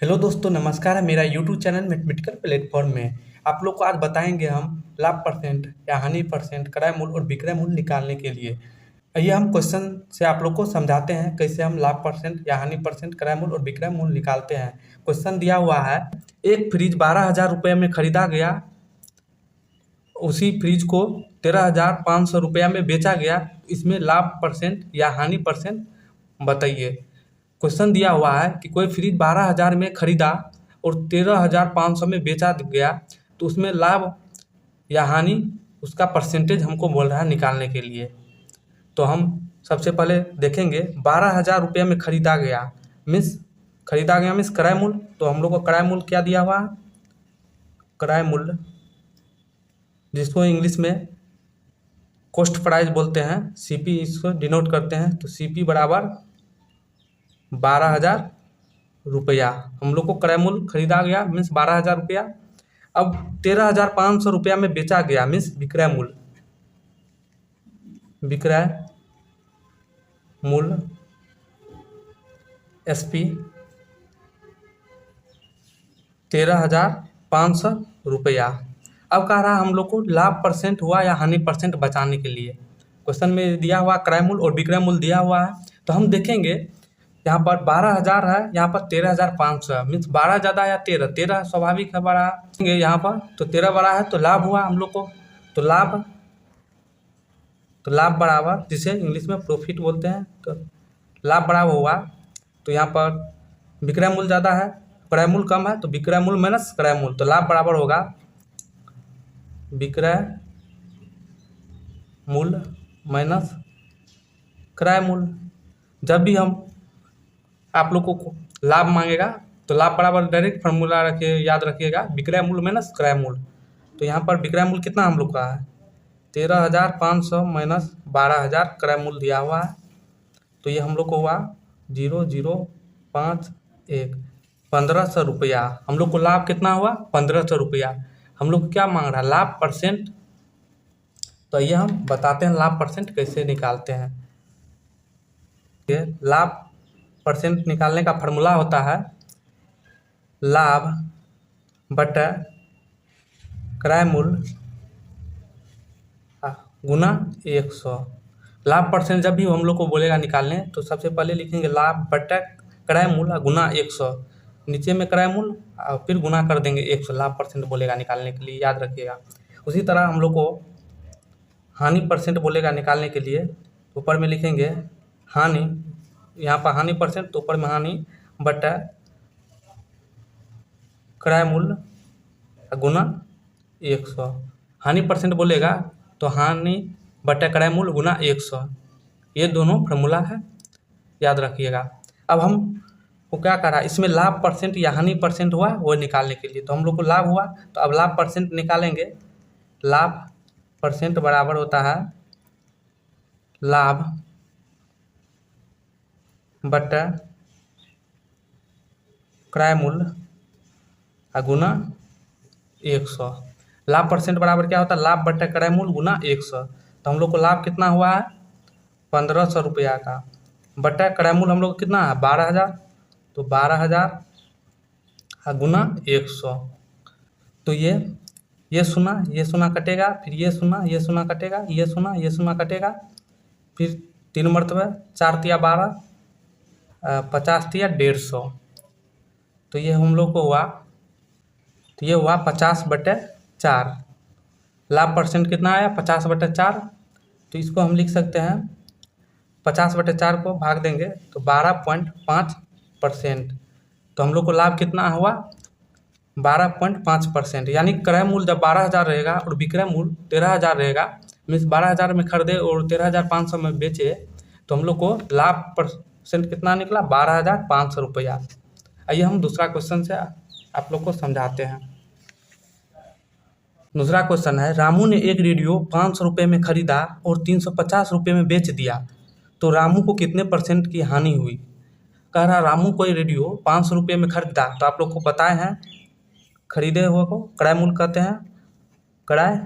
Hello दोस्तों, नमस्कार है मेरा यूट्यूब चैनल मैथमेटिकल प्लेटफॉर्म में। आप लोग को आज बताएंगे हम लाभ परसेंट या हानि परसेंट, क्रय मूल्य और विक्रय मूल्य निकालने के लिए। आइए हम क्वेश्चन से आप लोग को समझाते हैं कैसे हम लाभ परसेंट या हानि परसेंट, क्रय मूल्य और विक्रय मूल्य निकालते हैं। क्वेश्चन दिया हुआ है, एक फ्रिज 12,000 रुपये में खरीदा गया, उसी फ्रिज को 13,500 रुपया में बेचा गया, इसमें लाभ परसेंट या हानि परसेंट बताइए। क्वेश्चन दिया हुआ है कि कोई फ्रिज 12,000 में खरीदा और 13,500 में बेचा गया, तो उसमें लाभ या हानि उसका परसेंटेज हमको बोल रहा है निकालने के लिए। तो हम सबसे पहले देखेंगे 12,000 रुपये में खरीदा गया मीन्स क्रय मूल्य। तो हम लोग को क्रय मूल्य क्या दिया हुआ है, क्रय मूल्य जिसको इंग्लिश में कॉस्ट प्राइस बोलते हैं, सीपी इसको डिनोट करते हैं। तो सीपी बराबर 12,000 रुपया। हम लोग को क्रय मूल्य खरीदा गया मीन्स 12,000 रुपया। अब 13,500 रुपया में बेचा गया मीन्स विक्रय मूल्य। विक्रय मूल्य एसपी 13,500 रुपया। अब कह रहा है हम लोग को लाभ परसेंट हुआ या हानि परसेंट बचाने के लिए। क्वेश्चन में दिया हुआ क्रय मूल्य और विक्रय मूल्य दिया हुआ है। तो हम देखेंगे यहाँ पर 12,000 है, यहाँ पर 13,500 है, मीन्स 12 ज़्यादा या 13 स्वाभाविक है बड़ा है यहाँ पर। तो 13 बड़ा है तो लाभ हुआ हम लोग को। तो लाभ बराबर, जिसे इंग्लिश में प्रॉफिट बोलते हैं, तो लाभ बराबर हुआ। तो यहाँ पर विक्रय मूल्य ज़्यादा है, क्रय मूल्य कम है, तो विक्रय मूल्य माइनस क्रय मूल्य, तो लाभ बराबर होगा विक्रय मूल्य माइनस क्रय मूल्य। जब भी हम आप लोगों को लाभ मांगेगा तो लाभ बराबर डायरेक्ट फार्मूला रखिए, याद रखिएगा, विक्रय मूल्य माइनस क्रय मूल्य। तो यहाँ पर विक्रय मूल्य कितना हम लोग का है, 13,500 माइनस 12,000 क्रय मूल्य दिया हुआ है। तो ये हम लोग को हुआ 0,051, 1,500 रुपया। हम लोग को लाभ कितना हुआ, 1,500 रुपया। हम लोग को क्या मांग रहा है, लाभ परसेंट। तो ये हम बताते हैं लाभ परसेंट कैसे निकालते हैं। लाभ परसेंट निकालने का फार्मूला होता है लाभ बटा क्रय मूल्य गुना 100। लाभ परसेंट जब भी हम लोग को बोलेगा निकालने तो सबसे पहले लिखेंगे लाभ बटा क्रय मूल्य गुना 100, नीचे में क्रय मूल्य और फिर गुना कर देंगे 100। लाभ परसेंट बोलेगा निकालने के लिए, याद रखिएगा। उसी तरह हम लोग को हानि परसेंट बोलेगा निकालने के लिए, ऊपर में लिखेंगे हानि, यहाँ पर हानि परसेंट, तो ऊपर में हानि बटा क्रय मूल्य गुना 100। हानि परसेंट बोलेगा तो हानि बटा क्रय मूल्य गुना 100, ये दोनों फार्मूला है, याद रखिएगा। अब हम को क्या करा, इसमें लाभ परसेंट या हानि परसेंट हुआ वो निकालने के लिए। तो हम लोग को लाभ हुआ, तो अब लाभ परसेंट निकालेंगे। लाभ परसेंट बराबर होता है लाभ बटा क्रय मूल्य गुना 100। लाभ परसेंट बराबर क्या होता है, लाभ बटा क्रय मूल्य गुना 100। तो हम लोग को लाभ कितना हुआ है, 1,500 रुपया का, बटा क्रय मूल्य हम लोग को कितना है 12,000, तो 12,000 गुना 100। तो ये सुना कटेगा, फिर ये सुना कटेगा, ये सुना कटेगा, फिर 3 मरतबा 4 तिया 12, 50 तिया 150। तो ये हम लोग को हुआ, तो ये हुआ 50/4। लाभ परसेंट कितना आया, 50/4। तो इसको हम लिख सकते हैं 50/4 को भाग देंगे तो 12.5%। तो हम लोग को लाभ कितना हुआ, 12.5%। यानी क्रय मूल्य जब 12,000 रहेगा और विक्रय मूल्य 13,000 रहेगा, मीन्स 12,000 में खरीदे और 13,500 में बेचे, तो हम लोग को लाभ परसेंट कितना निकला, 12,500 रुपया। आइए हम दूसरा क्वेश्चन से आप लोग को समझाते हैं। दूसरा क्वेश्चन है, रामू ने एक रेडियो 500 रुपये में खरीदा और 350 रुपये में बेच दिया, तो रामू को कितने परसेंट की हानि हुई। कह रहा रामू कोई रेडियो 500 रुपये में खरीदा, तो आप लोग को बताए हैं खरीदे हुए को क्रय मूल्य कहते हैं, क्रय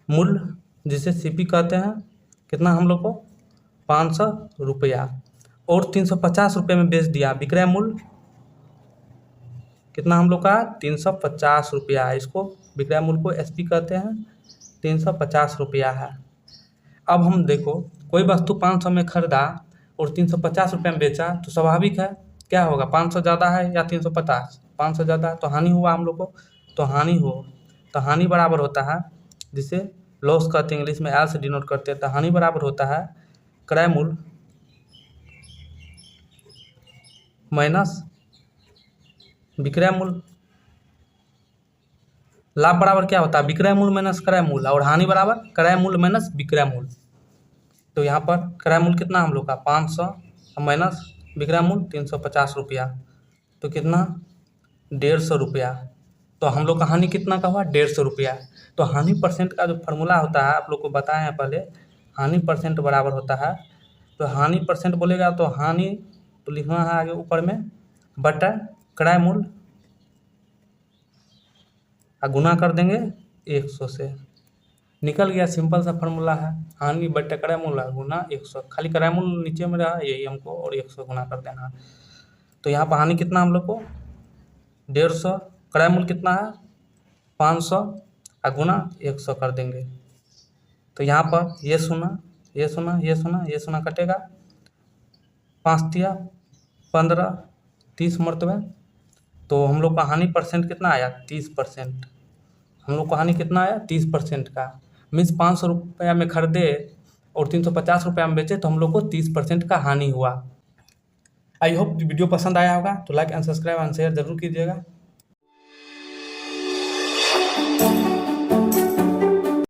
मूल्य जिसे सीपी कहते हैं, कितना हम लोग को 500 रुपया, और 350 रुपये में बेच दिया, विक्रय मूल्य कितना हम लोग का 350 रुपया है। इसको विक्रय मूल्य को SP कहते हैं, 350 रुपया है। अब हम देखो कोई वस्तु 500 में खरीदा और 350 रुपये में बेचा तो स्वाभाविक है क्या होगा, 500 ज़्यादा है या 350, 500 ज़्यादा है तो हानि हुआ हम लोग को। तो हानि बराबर होता है, जिसे लॉस कहते हैं, इंग्लिश में एल से डिनोट करते हैं। तो हानि बराबर होता है क्रय मूल्य माइनस विक्रय मूल्य। लाभ बराबर क्या होता है, विक्रय मूल्य माइनस क्रय मूल्य, और हानि बराबर क्रय मूल्य माइनस विक्रय मूल्य। तो यहाँ पर क्रय मूल्य कितना हम लोग का 500 माइनस विक्रय मूल्य 350 रुपया, तो कितना 150 रुपया। तो हम लोग का हानि कितना का हुआ 150 रुपया। तो हानि परसेंट का जो फार्मूला होता है आप लोग को बताए हैं पहले, हानि परसेंट बराबर होता है, तो हानि परसेंट बोलेगा तो हानि तो लिखना है आगे ऊपर में बटा क्रय मूल्य, गुना कर देंगे 100 से, निकल गया। सिंपल सा फार्मूला है, हानि बटे क्रय मूल्य गुना 100, खाली क्रय मूल्य नीचे में रहा यही हमको, और 100 गुना कर देना। तो यहाँ पर हानि कितना हम लोग को 150, क्रय मूल्य कितना है 500 गुना 100 कर देंगे। तो यहाँ पर ये सुना कटेगा, 5 तिया 15, 30 मरतबे। तो हम लोग का हानि परसेंट कितना आया 30%। हम लोग को हानि कितना आया 30% का, मीन्स 500 रुपया में खरीदे और 350 रुपया में बेचे तो हम लोग को 30% का हानि हुआ। आई होप वीडियो पसंद आया होगा तो like and subscribe and share जरूर कीजिएगा।